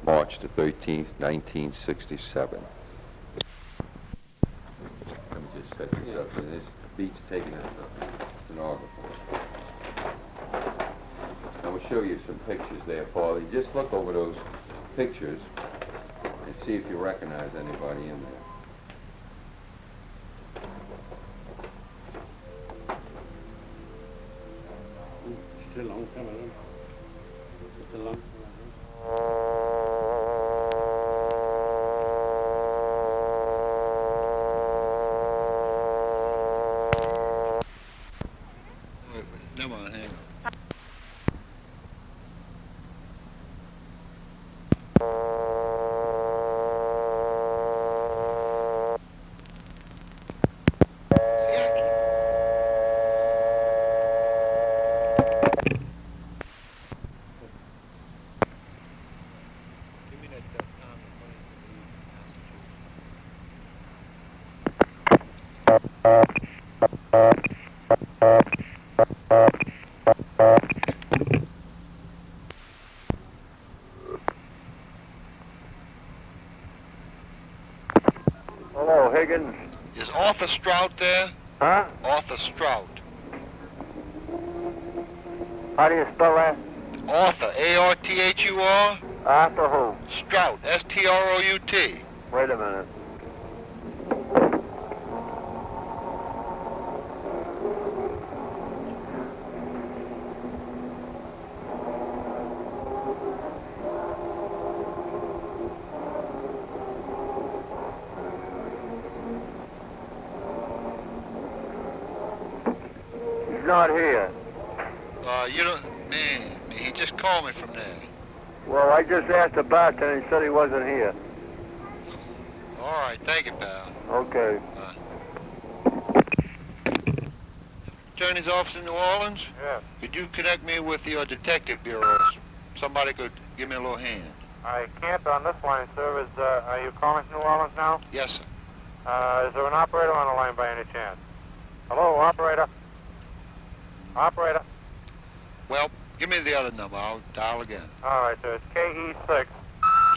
March the 13th, 1967. Let me just set this up. And this beat's taken as a stenographer. I'm going to show you some pictures there, Paulie. Just look over those pictures and see if you recognize anybody in there. Still long coming. Still long coming. Come on, hang on. Hello, Higgins. Is Arthur Strout there? Huh? Arthur Strout. How do you spell that? Arthur, A-R-T-H-U-R? Arthur who? Strout, S-T-R-O-U-T. Wait a minute. He's not here. You don't... Man, he just called me from there. Well, I just asked the bartender and he said he wasn't here. All right, thank you, pal. Okay. Attorney's office in New Orleans? Yes. Could you connect me with your detective bureau? Somebody could give me a little hand. I can't on this line, sir. Are you calling from New Orleans now? Yes, sir. Is there an operator on the line by any chance? Hello, operator? Operator? Well, give me the other number. I'll dial again. All right, sir. It's KE6.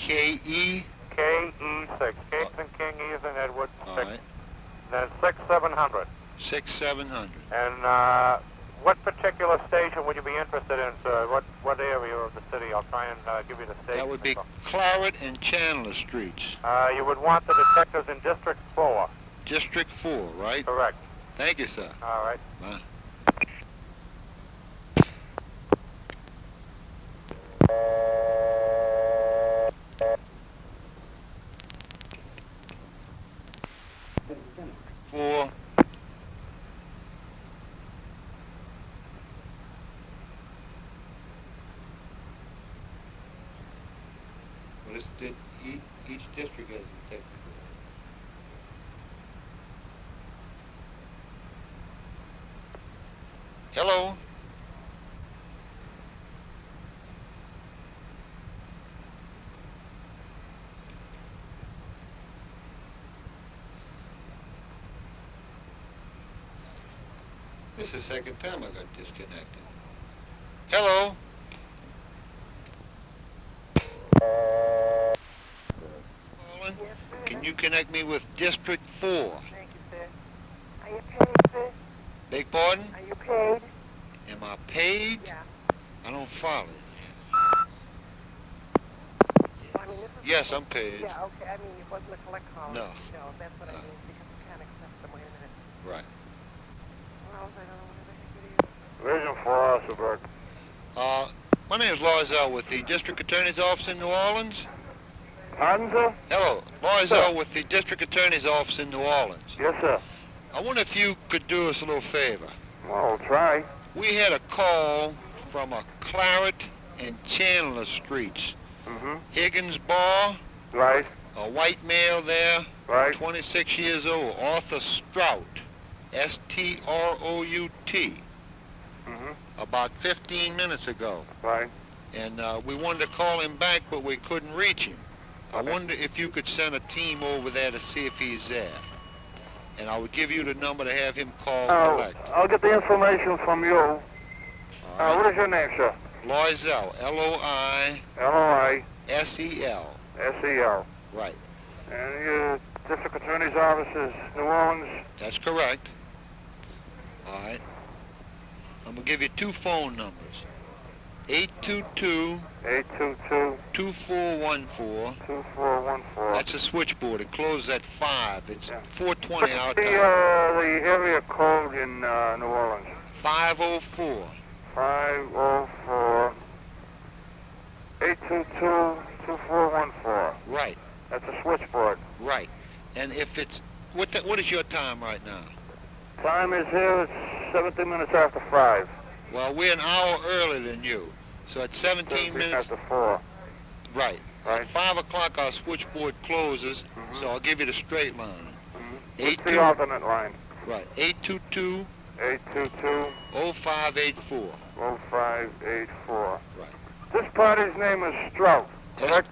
K-E? KE6. K as in King, E as in Edward, 6. All right. Then 6700. 6700. And what particular station would you be interested in, sir? What area of the city? I'll try and give you the station. That would be info. Claret and Chandler Streets. You would want the detectives in District 4. District 4, right? Correct. Thank you, sir. All right. Bye. Four. Well, each district has a detective. Hello. This is the second time I got disconnected. Hello. Can you connect me with District 4? Thank you, sir. Are you paid, sir? Beg pardon? Are you paid? Am I paid? Yeah. I don't follow it. Well, I mean, this is Yes, I'm paid. Yeah, okay. I mean, it wasn't a collect call. No. No, that's what I mean, because you can't accept them. Wait a minute. Right. Well, I don't know what the heck it is. Vision for Oswald. My name is Loisel with the District Attorney's Office in New Orleans. Pardon, sir? Hello, Loisel with the District Attorney's Office in New Orleans. Yes, sir. I wonder if you could do us a little favor. Well, I'll try. We had a call from a Claret and Chandler Streets. Mm-hmm. Higgins Bar, Right. a white male there, Right. 26 years old, Arthur Strout, S-T-R-O-U-T, Mm-hmm. about 15 minutes ago. Right. And we wanted to call him back, but we couldn't reach him. I Okay. wonder if you could send a team over there to see if he's there. And I would give you the number to have him call collect. I'll get the information from you. All right. What is your name, sir? Loisel, L-O-I-S-E-L. L-O-I-S-E-L. S-E-L. S-E-L. Right. And your district attorney's office is New Orleans? That's correct. All right. I'm going to give you two phone numbers. 822 822 2414. 2414. That's a switchboard. It closes at 5. It's Yeah. 420 our The time. area code in New Orleans? 504. 504 822 2414. Right. That's a switchboard. Right. And if it's... What is your time right now? Time is here, it's 17 minutes after 5. Well, we're an hour earlier than you. So at 17 minutes... after 4. Right. Right. At 5 o'clock our switchboard closes, so I'll give you the straight line. What's the alternate line? Right. 822 822 0584. 0584. Right. This party's name is Strout, correct?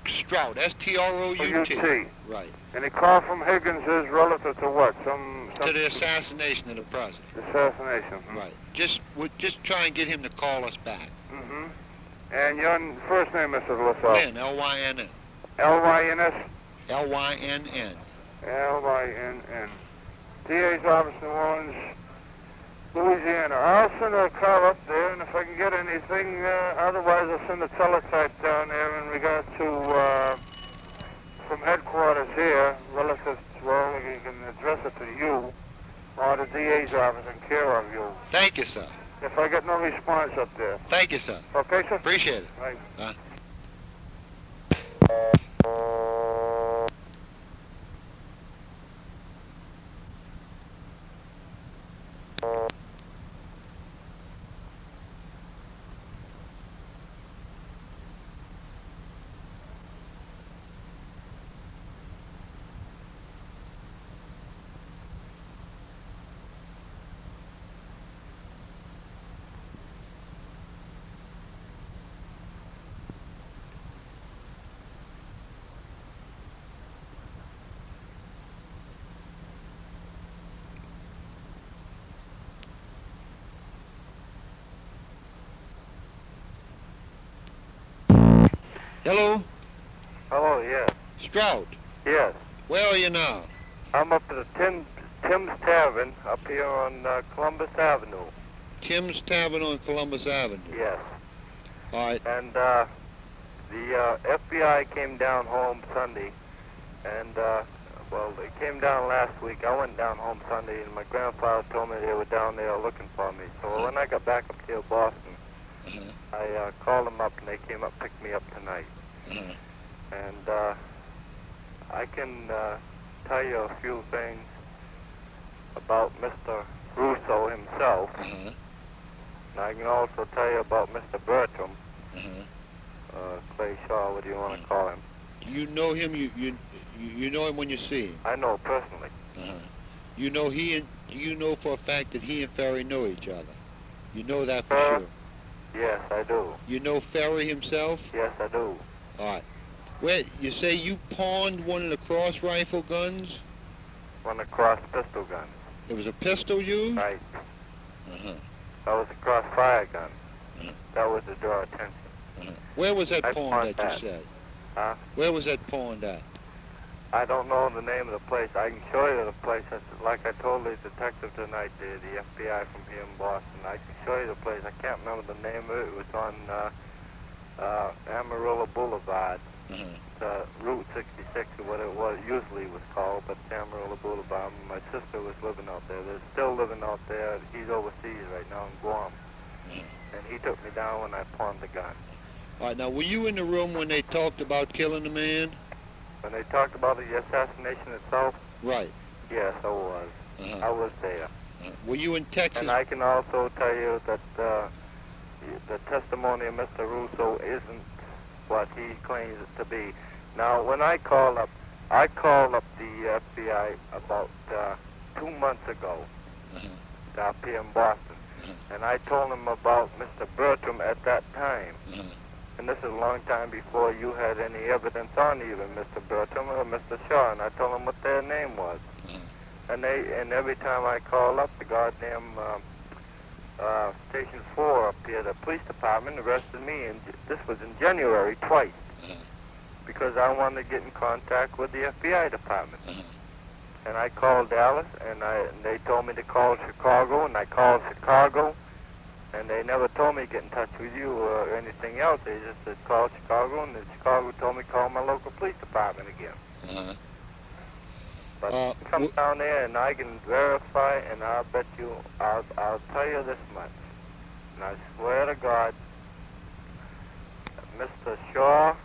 Strout. S-T-R-O-U-T. O-U-T. Right. And the call from Higgins is relative to what? Some To the assassination of the president. assassination. Right. We'll just try and get him to call us back. Mm-hmm. And your first name, Mrs. Loisel? Lynn, L-Y-N-N. L-Y-N-S? L-Y-N-N. L-Y-N-N. DA's office, New Orleans, Louisiana. I'll send a car up there, and if I can get anything, otherwise I'll send a teletype down there in regard to, from headquarters here, relative to, well, you can address it to you, or the DA's office in care of you. Thank you, sir. If I get no response up there. Thank you, sir. Okay, sir? Appreciate it. Right. Hello? Hello, yes. Strout. Yes. Where are you now? I'm up at the Tim's Tavern up here on Columbus Avenue. Tim's Tavern on Columbus Avenue. Yes. All right. And the FBI came down home Sunday, and well, they came down last week. I went down home Sunday, and my grandfather told me they were down there looking for me. So when I got back up here to Boston, I called them up, and they came up, picked me up tonight. And I can tell you a few things about Mr. Russo himself. And I can also tell you about Mr. Bertram, Clay Shaw, what do you want to call him? You know him. You know him when you see him. I know personally. You know for a fact that he and Ferry know each other. You know that for sure. Yes, I do. You know Ferry himself? Yes, I do. All right. Well, you say you pawned one of the cross rifle guns? One of the cross pistol guns. It was a pistol used? Right. That was a cross fire gun. That was to draw attention. Where was that I pawned pawned at, you said? Huh? Where was that pawned at? I don't know the name of the place. I can show you the place. Like I told the detective tonight, the FBI from here in Boston. I can show you the place. I can't remember the name of it. It was on Amarillo Boulevard. Route 66 or what it was usually was called, but Amarillo Boulevard. My sister was living out there. They're still living out there. He's overseas right now in Guam. And he took me down when I pawned the gun. All right, now, were you in the room when they talked about killing the man? When they talked about the assassination itself? Right. Yes, I was. I was there. Were you in Texas? And I can also tell you that the testimony of Mr. Russo isn't what he claims it to be. Now, when I called up the FBI about 2 months ago up here in Boston, and I told him about Mr. Bertram at that time. And this is a long time before you had any evidence on even Mr. Bertram or Mr. Shaw, and I told them what their name was. And every time I call up the goddamn Station 4 up here, the police department arrested me, and this was in January twice. because I wanted to get in contact with the FBI department. Uh-huh. And I called Dallas, and they told me to call Chicago, and I called Chicago, and they never told me to get in touch with you or anything else. They just said call Chicago, and then Chicago told me to call my local police department again. Uh-huh. But come down there, and I can verify, and I'll bet you, I'll tell you this much, and I swear to God, Mr. Shaw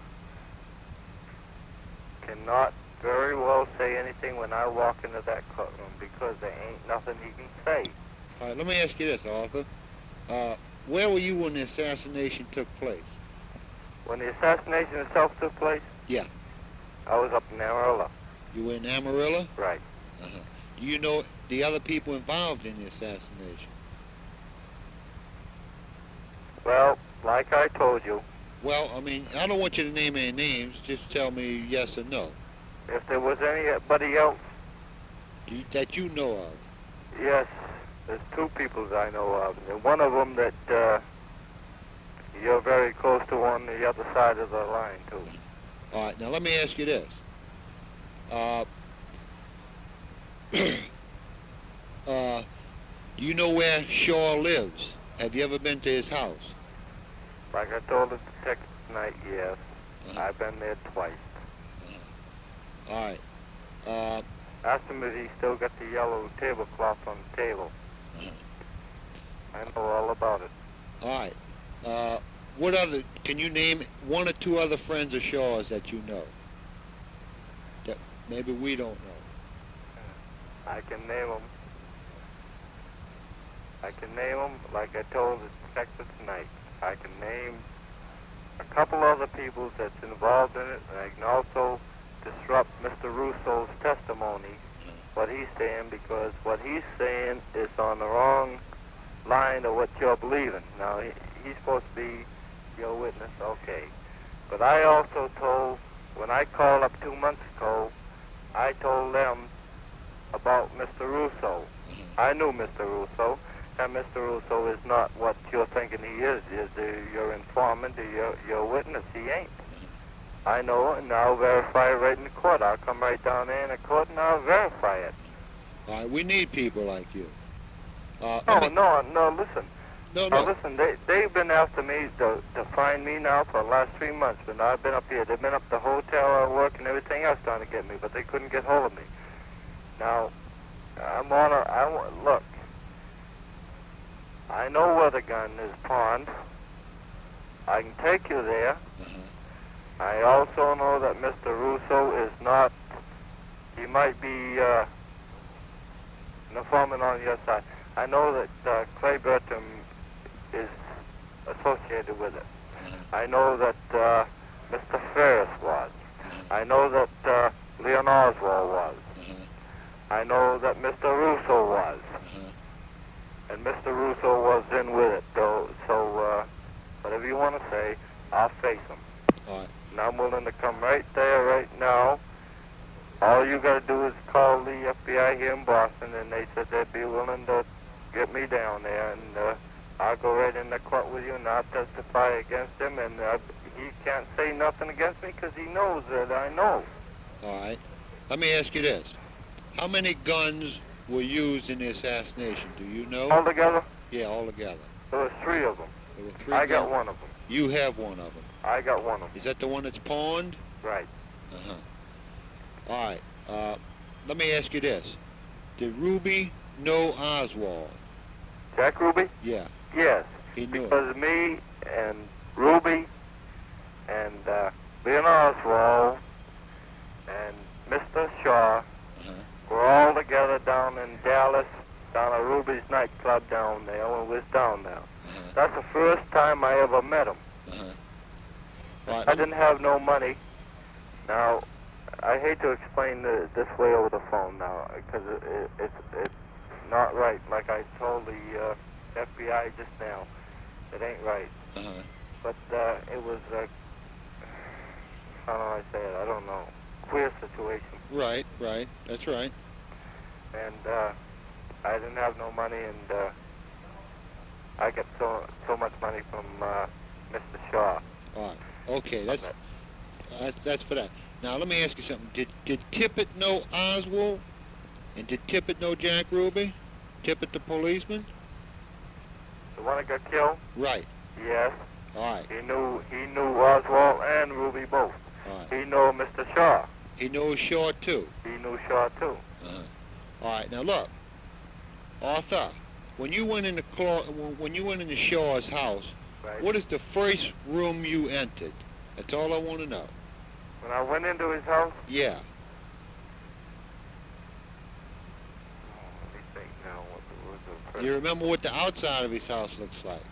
cannot very well say anything when I walk into that courtroom because there ain't nothing he can say. All right, let me ask you this, Arthur. Where were you when the assassination took place? When the assassination itself took place? Yeah. I was up in Amarillo. You were in Amarillo? Right. Uh-huh. Do you know the other people involved in the assassination? Well, like I told you, Well, I mean, I don't want you to name any names. Just tell me yes or no. if there was anybody else, That you know of. yes, there's two people that I know of. And one of them that you're very close to on the other side of the line, too. All right, now let me ask you this. Do you know where Shaw lives? Have you ever been to his house? Like I told the detective tonight, yes. Uh-huh. I've been there twice. All right. Asked him if he still got the yellow tablecloth on the table. Uh-huh. I know all about it. All right. What other, can you name one or two other friends of Shaw's that you know? That maybe we don't know. I can name them. I can name them like I told the detective tonight. I can name a couple other people that's involved in it, and I can also disrupt Mr. Russo's testimony, what he's saying, because what he's saying is on the wrong line of what you're believing. Now, he's supposed to be your witness, okay. But I also told, when I called up 2 months ago, I told them about Mr. Russo. I knew Mr. Russo, and Mr. Russo is not what you're thinking he is. Your informant, your witness, he ain't. I know it, and I'll verify it right in the court. I'll come right down there in the court, and I'll verify it. All right, we need people like you. No, listen. No. Listen, they've been after me to find me now for the last 3 months, but I've been up here. They've been up the hotel I work and everything else trying to get me, but they couldn't get hold of me. Now, look, I know where the gun is pawned. I can take you there. Uh-huh. I also know that Mr. Russo is not, he might be an informant on your side. I know that Clay Bertram is associated with it. Uh-huh. I know that Mr. Ferris was. I know that Leon Oswald was. I know that Mr. Russo was. And Mr. Russo was in with it, though. So, whatever you want to say, I'll face him. All right. And I'm willing to come right there, right now. All you got to do is call the FBI here in Boston, and they said they'd be willing to get me down there, and I'll go right in the court with you, and I'll testify against him, and he can't say nothing against me because he knows that I know. All right. Let me ask you this. How many guns were used in the assassination? Do you know? Altogether? Yeah, altogether. There was 3 of them. There were 3 I got guns? one of them. You have one of them. I got one of them. Is that the one that's pawned? Right. Uh-huh. All right. Let me ask you this. Did Ruby know Oswald? Jack Ruby? Yeah. Yes. He knew it. Because me and Ruby and Leon Oswald and Mr. Shaw Uh-huh. we're all together down in Dallas, down at Ruby's nightclub down there, when we was down there. Uh-huh. That's the first time I ever met him. Uh-huh. All right. I didn't have no money. Now, I hate to explain this way over the phone now, because it's not right. Like I told the FBI just now, it ain't right. Uh-huh. But it was, how do I say it? I don't know. Queer situation. Right. That's right. And I didn't have no money, and I got so much money from Mr. Shaw. All right. Okay, that's... That's for that. Now let me ask you something. Did Tippett know Oswald? And did Tippett know Jack Ruby? Tippett the policeman? The one that got killed? Right. Yes. All right. He knew Oswald and Ruby both. All right. He knew Mr. Shaw. He knew Shaw too. He knew Shaw too. Uh-huh. All right. Now look, Arthur, when you went into Shaw's house, Right. what is the first room you entered? That's all I want to know. When I went into his house, Yeah. let me think now. What the first? You remember what the outside of his house looks like?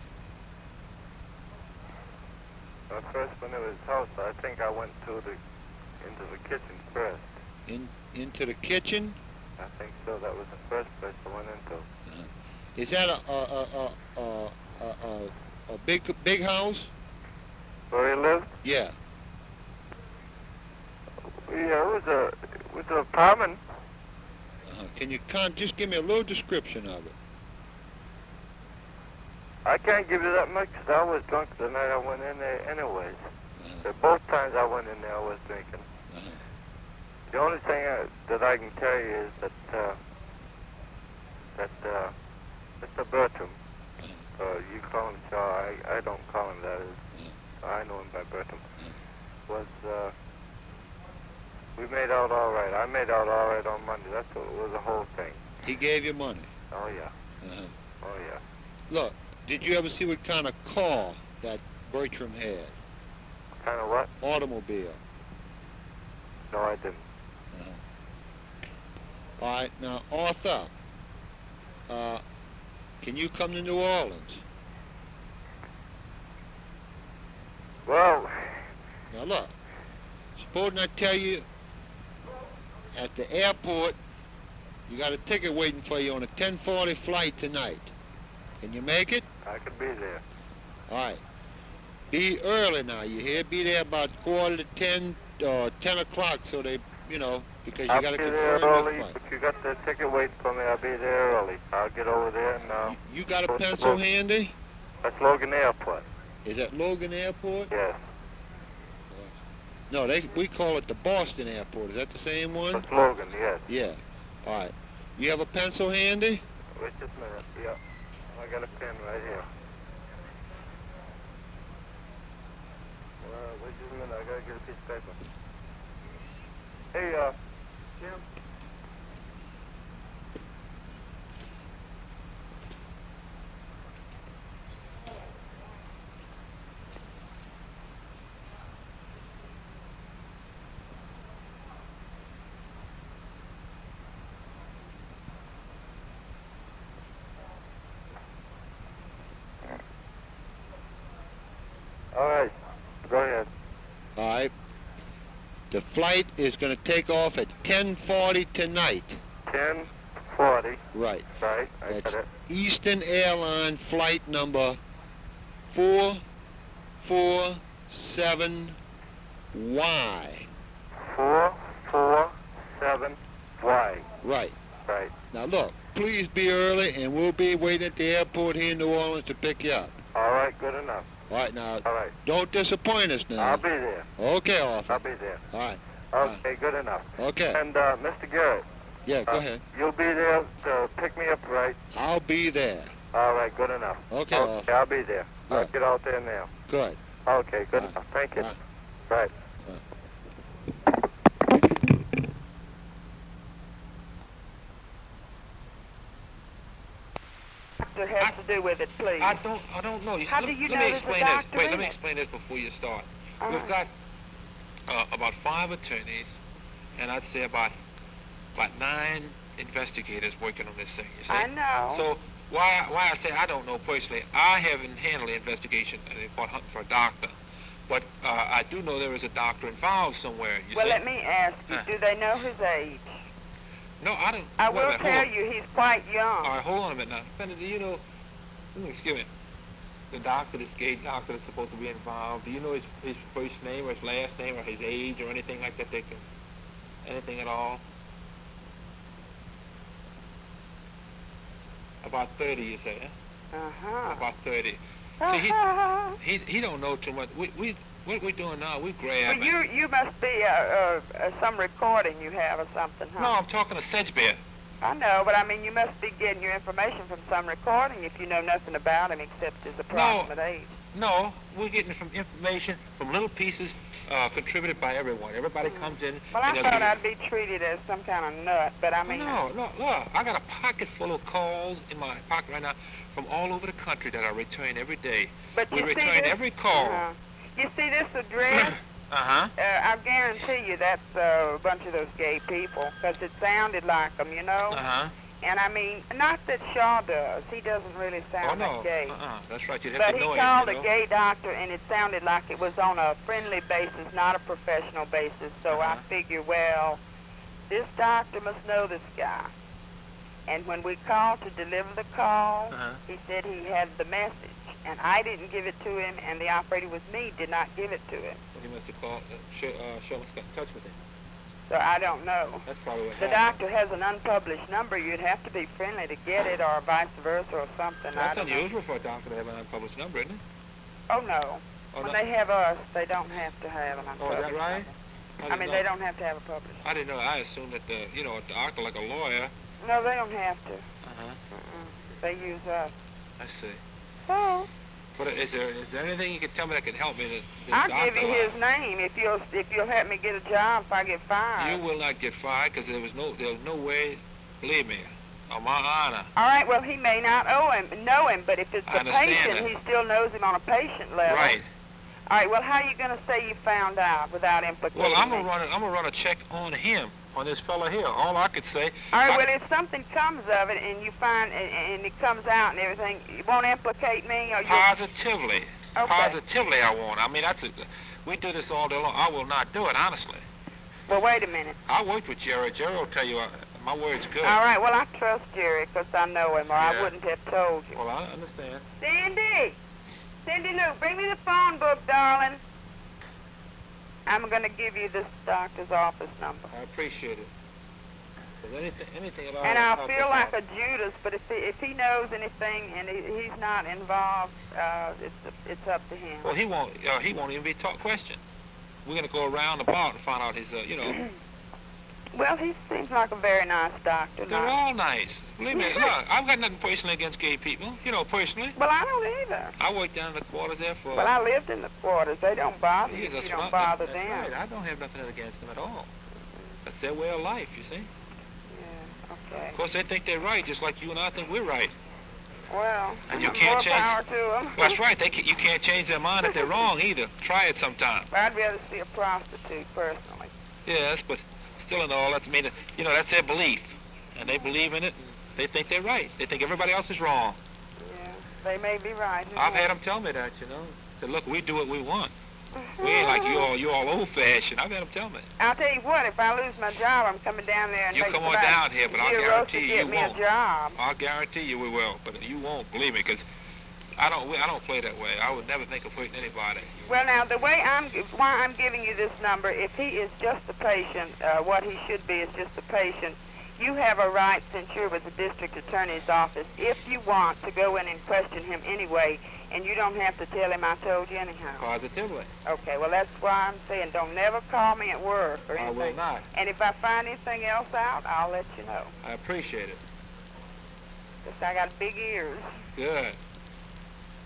When I first went into his house, I think I went into the kitchen first. Into the kitchen? I think so. That was the first place I went into. Uh-huh. Is that a big house? Where he lived? Yeah. Yeah, it was an apartment. Uh-huh. Can you just give me a little description of it? I can't give you that much 'cause I was drunk the night I went in there anyways. Uh-huh. Both times I went in there, I was drinking. Uh-huh. The only thing that I can tell you is that Mr. Bertram, you call him Shaw, I don't call him that. I know him by Bertram. Was we made out all right. I made out all right on Monday. That's what it was, the whole thing. He gave you money? Oh yeah. Uh-huh. Oh yeah. Look, did you ever see what kind of car that Bertram had? Kind of what? Automobile. No, I didn't. Uh-huh. All right, now Arthur, can you come to New Orleans? Well, Now look, supposing I tell you at the airport you got a ticket waiting for you on a 10:40 flight tonight. Can you make it? I could be there. All right. Be early now, you hear? Be there about 9:45 or 10 o'clock so they, because you I'll got to be there confirm early, the flight. but you got the ticket waiting for me. I'll be there early. I'll get over there and You got a go to pencil Logan. handy? That's Logan Airport. Is that Logan Airport? Yes. No, we call it the Boston Airport. Is that the same one? That's Logan, yes. Yeah. All right. You have a pencil handy? Wait just a minute. Yeah. I got a pen right here. Wait just a minute. I gotta get a piece of paper. Hey, Jim. All right. Go ahead. All right. The flight is going to take off at 10:40 tonight. 10:40. Right. Right. I got That's it. Eastern Airline flight number 447Y. 447Y. Right. Right. Now look, please be early and we'll be waiting at the airport here in New Orleans to pick you up. All right. Good enough. All right, now, All right. don't disappoint us now. I'll be there. Okay, Arthur. I'll be there. All right. Okay. Good enough. Okay. And Mr. Garrett. Yeah, go ahead. You'll be there to pick me up, right? I'll be there. All right. Good enough. Okay, Okay. Arthur. I'll be there. I'll Good. get out there now. Good. Okay. Good All right. enough. Thank you. All right. Right. Doctor has to do with it, please. I don't know. How do you know let me there's a explain doctor this. Wait, in let me it? explain this before you start. Uh-huh. We've got about 5 attorneys, and I'd say about 9 investigators working on this thing. You see? I know. So why I say I don't know personally, I haven't handled the investigation about hunting for a doctor, but I do know there is a doctor involved somewhere. You Well, see? let me ask you, do they know his age? No, I don't. I wait a will minute, tell hold on. you, he's quite young. All right, hold on a minute now. Fender, do you know? Excuse me. The doctor, this gay doctor that's supposed to be involved, do you know his first name or his last name or his age or anything like that? Anything at all? About 30, you say? Huh? Uh-huh. About 30. See, he don't know too much. What we doing now? We But grabbing. you must be some recording you have or something, huh? No, I'm talking to Sedgebear. I know, but I mean, you must be getting your information from some recording if you know nothing about him except his approximate age. No, we're getting from information from little pieces contributed by everyone. Everybody comes in. Well, I and they'll thought give- I'd be treated as some kind of nut, but I mean... No, look, I got a pocket full of calls in my pocket right now from all over the country that I return every day. But We you see return this, every call. You see this address? Uh-huh. I guarantee you that's a bunch of those gay people, because it sounded like them, you know? Uh-huh. And I mean, not that Shaw does. He doesn't really Oh, sound no. that gay. That's right. You'd have But to he know him, called you know? a gay doctor, and it sounded like it was on a friendly basis, not a professional basis. So I figure, well, this doctor must know this guy. And when we called to deliver the call, he said he had the message. And I didn't give it to him, and the operator was me, did not give it to him. Well, he must have called, Sherman's got in touch with him. So I don't know. That's probably what The happened. doctor has an unpublished number. You'd have to be friendly to get it, or vice versa, or something. I That's don't know. unusual for a doctor to have an unpublished number, isn't it? Oh, no. Oh, When no. they have us, they don't have to have an Oh, is unpublished that right? number. I mean, they don't have to have a published. I didn't know. I assumed that, a doctor like a lawyer. No, they don't have to. Uh-huh. They use us. I see. So, But is there anything you could tell me that could help me? This I'll doctor give you his name if you'll help me get a job if I get fired. You will not get fired because there was no way. Believe me, on my honor. All right. Well, he may not know him, but if it's I a understand patient, that. he still knows him on a patient level. Right. All right. Well, how are you going to say you found out without implicating Well, I'm me? gonna run a check on him, on this fella here. All I could say. All right. Well, if something comes of it and you find and it comes out and everything, you won't implicate me, or you? Positively. Okay. Positively, I won't. I mean, we do this all day long. I will not do it, honestly. Well, wait a minute. I worked with Jerry. Jerry will tell you my word's good. All right. Well, I trust Jerry because I know him, or I Yeah. wouldn't have told you. Well, I understand. Cindy Lou, bring me the phone book, darling. I'm going to give you this doctor's office number. I appreciate it. If there's anything at all. And I'll help feel us like out. a Judas, but if he knows anything and he's not involved, it's up to him. Well, he won't even be taught questioned. We're gonna go around about and find out his, Well, he seems like a very nice doctor. They're all nice. Believe me. Look, I've got nothing personally against gay people. Personally. Well, I don't either. I worked down in the quarters there for. Well, I lived in the quarters. They don't bother you. Years, You that's don't right. bother That's them. right. I don't have nothing against them at all. That's their way of life, you see. Yeah. Okay. Of course, they think they're right, just like you and I think we're right. Well, And you more can't change. power to them. Well, that's right. You can't change their mind if they're wrong either. Try it sometime. I'd rather see a prostitute personally. Yes, but still in all, that's that's their belief, and they believe in it. And they think they're right. They think everybody else is wrong. Yeah, they may be right. Who I've knows? had them tell me that, Said, look, we do what we want. We ain't like you all old-fashioned. I've had them tell me. I'll tell you what, if I lose my job, I'm coming down there and You make come on about down here, but I'll €0 guarantee to you get me won't. a job. I'll guarantee you we will, but you won't. Believe me, because I don't play that way. I would never think of hurting anybody. Well, now, why I'm giving you this number, if he is just a patient, what he should be is just a patient, you have a right, since you're with the district attorney's office, if you want to go in and question him anyway, and you don't have to tell him I told you anyhow. Positively. Okay, well, that's why I'm saying don't never call me at work or anything. I will not. And if I find anything else out, I'll let you know. I appreciate it. Because I got big ears. Good.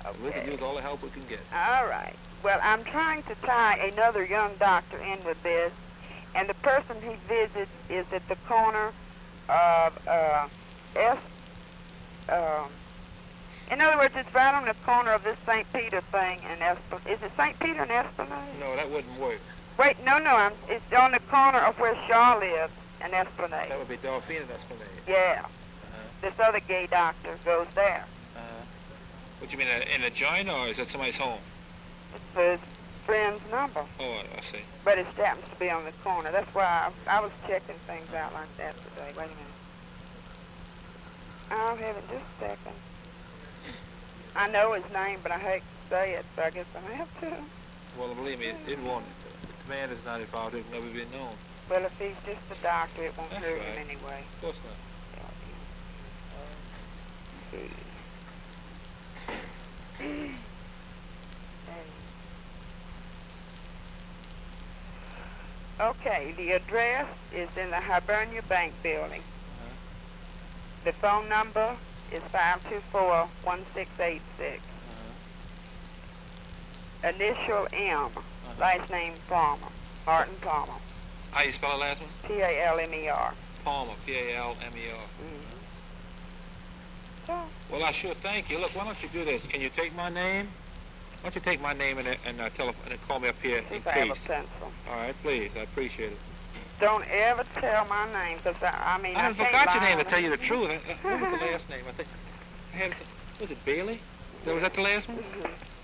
Okay. We can use all the help we can get. All right. Well, I'm trying to tie another young doctor in with this, and the person he visits is at the corner of in other words, it's right on the corner of this St. Peter thing and Esplanade. Is it St. Peter and Esplanade? No, that wouldn't work. Wait, no, it's on the corner of where Shaw lives and Esplanade. That would be Delphine and Esplanade. Yeah. Uh-huh. This other gay doctor goes there. Uh-huh. What you mean, in a joint, or is that somebody's home? It's his friend's number. Oh, I see. But it happens to be on the corner. That's why I was checking things out like that today. Wait a minute. I'll have it just a second. I know his name, but I hate to say it, so I guess I have to. Well, believe me, it won't. If the man is not involved, it will never be known. Well, if he's just a doctor, it won't That's hurt right. him anyway. Of course not. See. Okay, the address is in the Hibernia Bank building. The phone number is 524-1686. Initial M, last name Palmer, Martin Palmer. How you spell the last one? Palmer. Palmer, Palmer. So, Well, I sure thank you. Look, why don't you do this? Can you take my name? Why don't you take my name and telephone and call me up here in since I have a case? pencil. All right, please. I appreciate it. Don't ever tell my name, because I mean, I can't forgot your lie name, to on tell it. you the truth. What was the last name? I think I had. Was it Bailey? Was that the last one?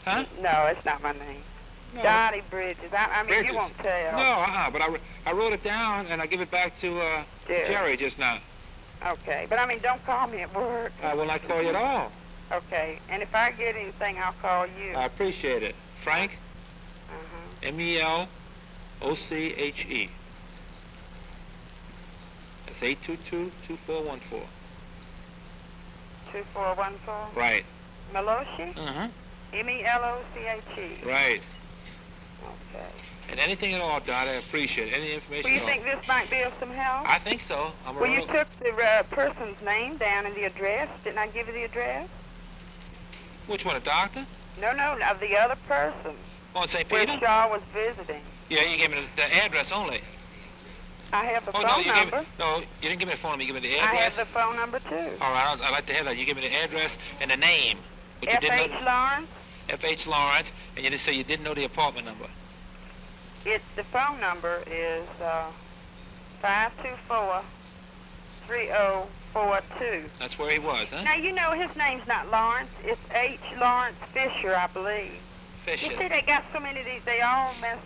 Huh? No, it's not my name. No. Dottie Bridges. I mean, Bridges. you won't tell. No, but I wrote it down and I give it back to Jerry just now. Okay, but I mean, don't call me at work. I will not call you at all. Okay, and if I get anything, I'll call you. I appreciate it. Frank, Melocche. That's 822-2414. 2414? Right. Melocche? Meloche. Right. Okay. And anything at all, Dot, I appreciate it. Any information Well, you at all. think this might be of some help? I think so. Well, you took the person's name down and the address. Didn't I give you the address? Which one, a doctor? No, of the other person. Oh, in St. Where Peter? Shaw was visiting. Yeah, you gave me the address only. I have the Oh, phone no, you number. you didn't give me the phone number. You gave me the I address. have the phone number, too. All right, I'd like to have that. You gave me the address and the name. But you F.H. didn't know Lawrence? F.H. Lawrence, and you just say you didn't know the apartment number. The phone number is 524-3042. That's where he was, huh? Now, you know his name's not Lawrence. It's H. Lawrence Fisher, I believe. Fisher. You see, they got so many of these, they all mess.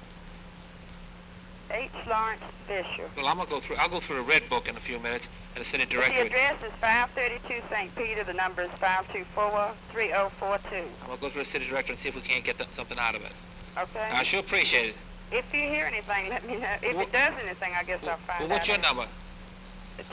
H. Lawrence Fisher. Well, I'll go through the red book in a few minutes and send it The directly. address is 532 St. Peter. The number is 524-3042. I'm going to go through the city directory and see if we can't get something out of it. Okay? I sure appreciate it. If you hear anything, let me know. If it does anything, I guess I'll find out. Well, what's your number?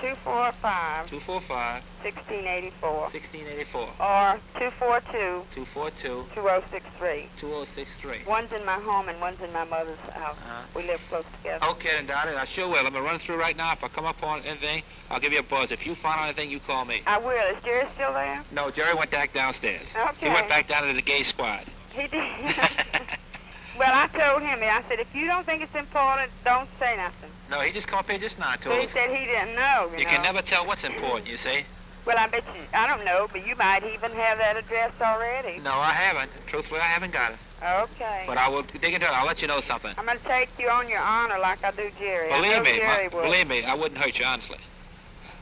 245 245 1684. 1684. Or 242 242 2063. 2063. One's in my home and one's in my mother's house. We live close together. Okay, then, Dottie, I sure will. I'm going to run through right now. If I come up on anything, I'll give you a buzz. If you find out anything, you call me. I will. Is Jerry still there? No, Jerry went back downstairs. Okay. He went back down to the gay squad. He did. Well, I told him, I said, if you don't think it's important, don't say nothing. No, he just come up here just now, But told he said he didn't know, You can never tell what's important, you see. Well, I bet you, I don't know, but you might even have that address already. No, I haven't. Truthfully, I haven't got it. Okay. But I will dig into it. I'll let you know something. I'm going to take you on your honor like I do Jerry. I know Believe me, Jerry would. I wouldn't hurt you, honestly.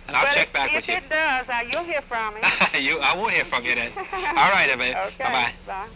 And I'll check back with you. If it does, you'll hear from me. I won't hear from you then. All right, baby. Okay. Bye-bye. Bye.